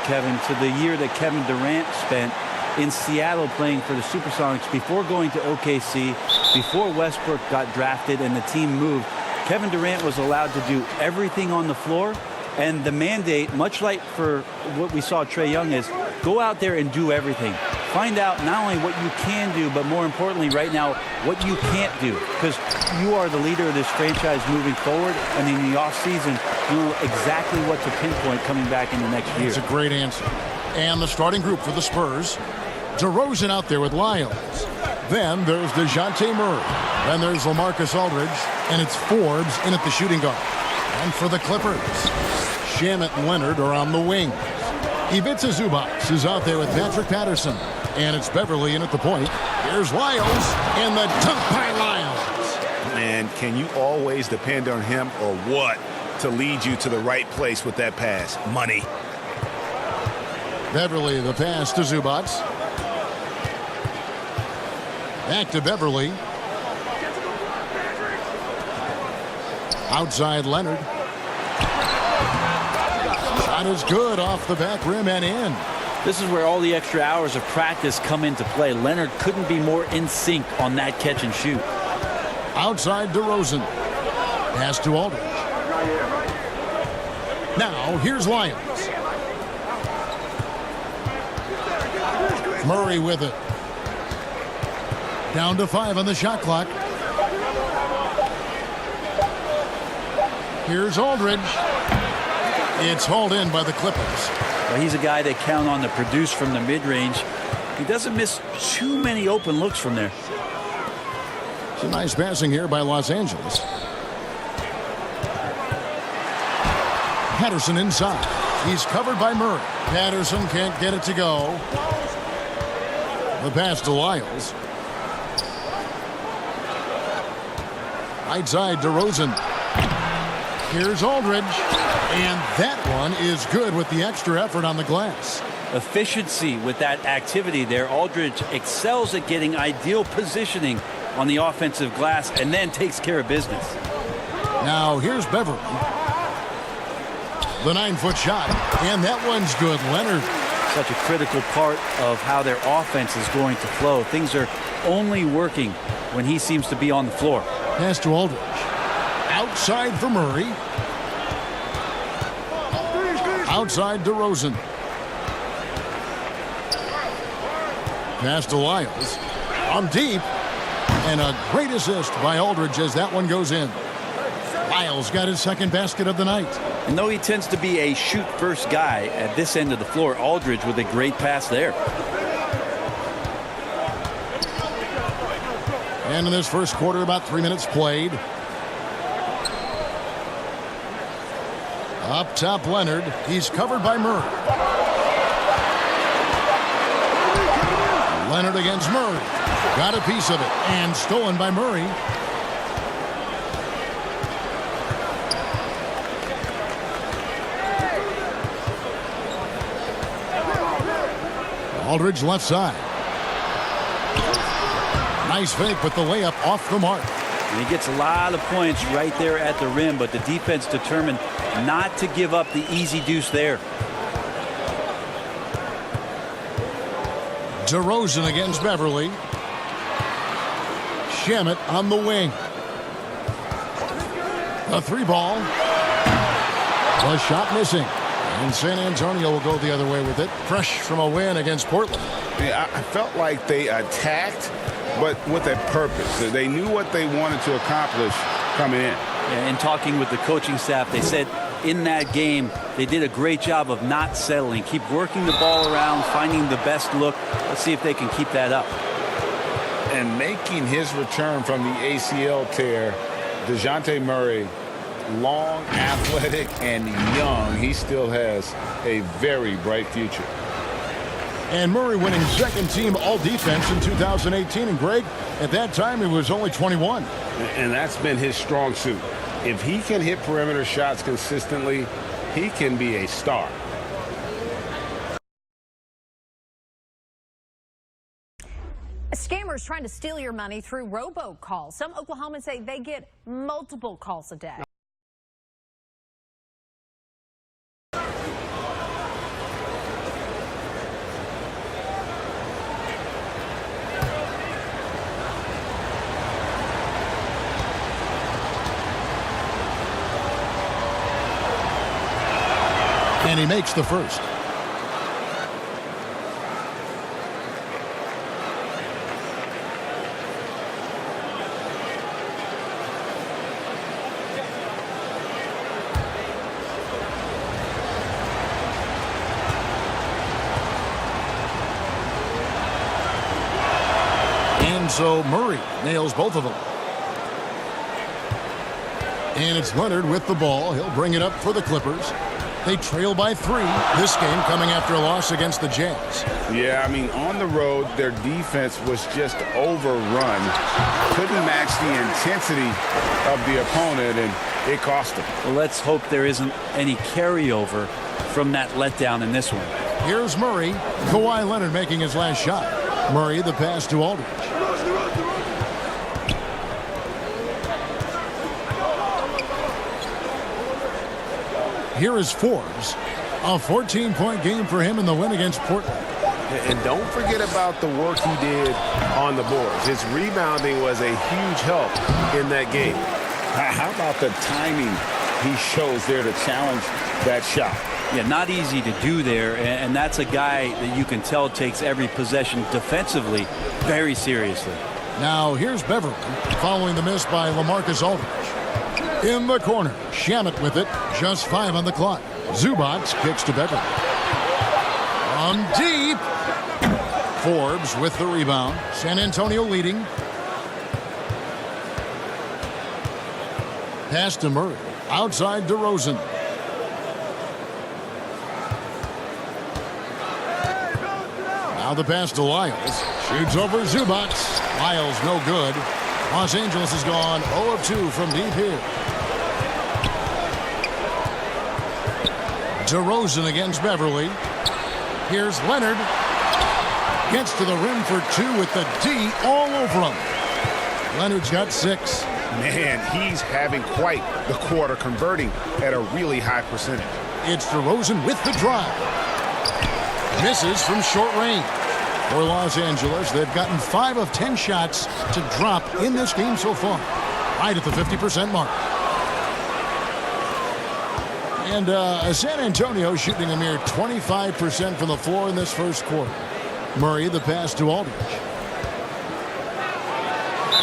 Kevin, to the year that Kevin Durant spent in Seattle playing for the Supersonics before going to OKC, before Westbrook got drafted and the team moved. Kevin Durant was allowed to do everything on the floor, and the mandate, much like for what we saw Trae Young, is go out there and do everything. Find out not only what you can do, but more importantly right now, what you can't do. Because you are the leader of this franchise moving forward, and in the offseason, you know exactly what to pinpoint coming back in the next year. It's a great answer. And the starting group for the Spurs, DeRozan out there with Lyles. Then there's DeJounte Murray. Then there's LaMarcus Aldridge. And it's Forbes in at the shooting guard. And for the Clippers, Shamet and Leonard are on the wings. Ivica Zubac is out there with Patrick Patterson. And it's Beverly in at the point. Here's Lyles, and the dunk by Lyles. Man, can you always depend on him or what to lead you to the right place with that pass? Money. Beverly, the pass to Zubac. Back to Beverly. Outside Leonard. Shot is good off the back rim and in. This is where all the extra hours of practice come into play. Leonard couldn't be more in sync on that catch and shoot. Outside DeRozan. Pass to Aldridge. Now here's Lyons. Murray with it. Down to 5 on the shot clock. Here's Aldridge. It's hauled in by the Clippers. Well, he's a guy they count on to produce from the mid-range. He doesn't miss too many open looks from there. It's a nice passing here by Los Angeles. Patterson inside. He's covered by Murray. Patterson can't get it to go. The pass to Lyles. Right side DeRozan. Here's Aldridge. And that one is good with the extra effort on the glass. Efficiency with that activity there. Aldridge excels at getting ideal positioning on the offensive glass and then takes care of business. Now here's Beverly. The 9-foot shot. And that one's good. Leonard. Such a critical part of how their offense is going to flow. Things are only working when he seems to be on the floor. Pass to Aldridge. Outside for Murray. Outside DeRozan. Pass to Lyles. On deep. And a great assist by Aldridge as that one goes in. Lyles got his second basket of the night. And though he tends to be a shoot-first guy at this end of the floor, Aldridge with a great pass there. And in this first quarter, about 3 minutes played. Up top, Leonard. He's covered by Murray. Leonard against Murray. Got a piece of it. And stolen by Murray. Aldridge left side. Nice fake, but the layup off the mark. And he gets a lot of points right there at the rim, but the defense determined not to give up the easy deuce there. DeRozan against Beverly. Shamet on the wing. A 3-ball. The shot missing. And San Antonio will go the other way with it. Fresh from a win against Portland. Yeah, I felt like they attacked, but with a purpose. They knew what they wanted to accomplish coming in. Yeah, in talking with the coaching staff, they said in that game they did a great job of not settling. Keep working the ball around, finding the best look. Let's see if they can keep that up. And making his return from the ACL tear, DeJounte Murray, long, athletic, and young, he still has a very bright future. And Murray winning second team all defense in 2018. And Greg, at that time, he was only 21. And that's been his strong suit. If he can hit perimeter shots consistently, he can be a star. Scammers trying to steal your money through robocalls. Some Oklahomans say they get multiple calls a day. And he makes the first. And so Murray nails both of them. And it's Leonard with the ball. He'll bring it up for the Clippers. They trail by 3. This game coming after a loss against the Jazz. Yeah, I mean, on the road, their defense was just overrun. Couldn't match the intensity of the opponent, and it cost them. Well, let's hope there isn't any carryover from that letdown in this one. Here's Murray. Kawhi Leonard making his last shot. Murray, the pass to Aldridge. Here is Forbes. A 14-point game for him in the win against Portland. And don't forget about the work he did on the boards. His rebounding was a huge help in that game. How about the timing he shows there to challenge that shot? Yeah, not easy to do there, and that's a guy that you can tell takes every possession defensively very seriously. Now here's Beverly following the miss by LaMarcus Aldridge. In the corner, Shamet with it, just 5 on the clock. Zubac kicks to Beverly. From deep. Forbes with the rebound. San Antonio leading. Pass to Murray. Outside DeRozan. Now the pass to Lyles. Shoots over Zubac. Lyles no good. Los Angeles has gone 0 of 2 from deep here. DeRozan against Beverly. Here's Leonard. Gets to the rim for 2 with the D all over him. Leonard's got 6. Man, he's having quite the quarter, converting at a really high percentage. It's DeRozan with the drive. Misses from short range. For Los Angeles, they've gotten 5 of 10 shots to drop in this game so far. Right at the 50% mark. And San Antonio shooting a mere 25% from the floor in this first quarter. Murray, the pass to Aldridge.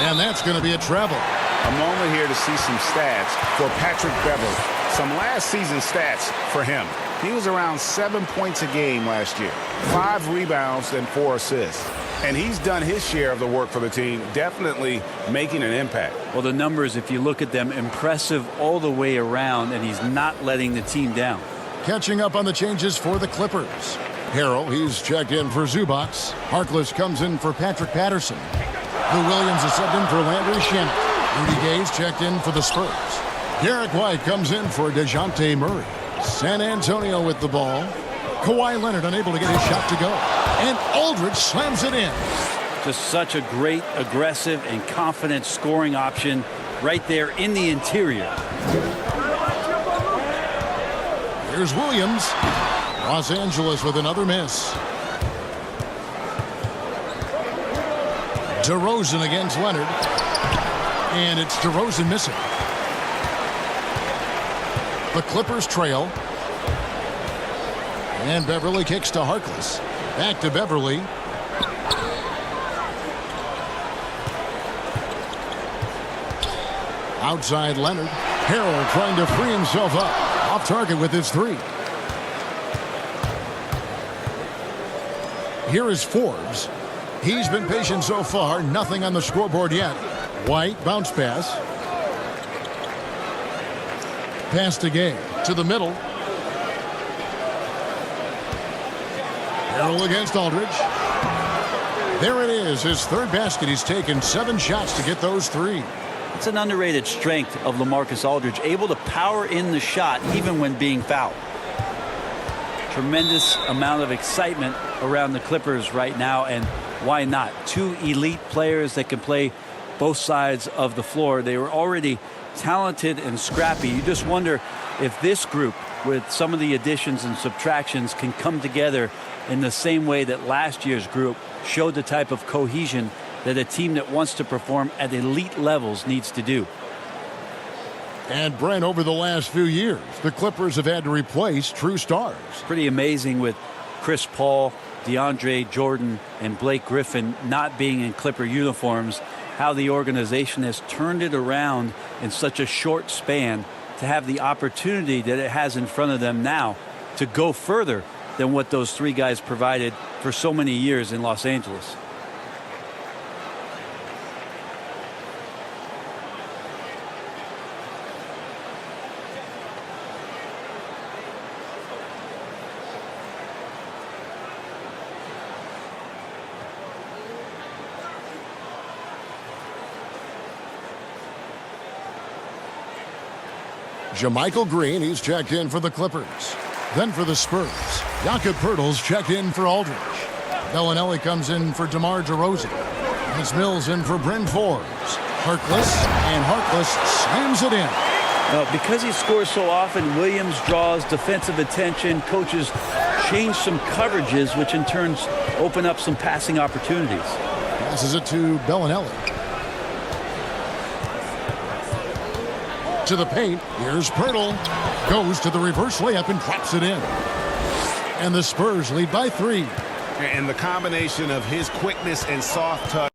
And that's going to be a travel. A moment here to see some stats for Patrick Beverly. Some last season stats for him. He was around 7 points a game last year, 5 rebounds and 4 assists. And he's done his share of the work for the team, definitely making an impact. Well, the numbers, if you look at them, impressive all the way around, and he's not letting the team down. Catching up on the changes for the Clippers. Harrell, he's checked in for Zubac. Harkless comes in for Patrick Patterson. Lou Williams is subbed in for Landry Shamet. Rudy Gay's checked in for the Spurs. Derek White comes in for DeJounte Murray. San Antonio with the ball. Kawhi Leonard unable to get his shot to go. And Aldridge slams it in. Just such a great, aggressive, and confident scoring option right there in the interior. Here's Williams. Los Angeles with another miss. DeRozan against Leonard. And it's DeRozan missing. The Clippers trail. And Beverly kicks to Harkless. Back to Beverly. Outside Leonard. Harrell trying to free himself up. Off target with his 3. Here is Forbes. He's been patient so far. Nothing on the scoreboard yet. White bounce pass. Pass to Gay. To the middle. Harrell against Aldridge. There it is. His 3rd basket. He's taken 7 shots to get those 3. It's an underrated strength of LaMarcus Aldridge, able to power in the shot even when being fouled. Tremendous amount of excitement around the Clippers right now, and why not? 2 elite players that can play both sides of the floor. They were already talented and scrappy. You just wonder if this group, with some of the additions and subtractions, can come together in the same way that last year's group showed the type of cohesion that a team that wants to perform at elite levels needs to do. And Brent, over the last few years, the Clippers have had to replace true stars. Pretty amazing with Chris Paul, DeAndre Jordan, and Blake Griffin not being in Clipper uniforms, how the organization has turned it around in such a short span to have the opportunity that it has in front of them now to go further than what those three guys provided for so many years in Los Angeles. JaMychal Green, he's checked in for the Clippers. Then for the Spurs, Jakob Poeltl's checked in for Aldridge. Bellinelli comes in for DeMar DeRozan. Miss Mills in for Bryn Forbes. Harkless, and Harkless slams it in. Because he scores so often, Williams draws defensive attention. Coaches change some coverages, which in turn open up some passing opportunities. Passes it to Bellinelli. To the paint. Here's Poeltl. Goes to the reverse layup and drops it in. And the Spurs lead by 3. And the combination of his quickness and soft touch.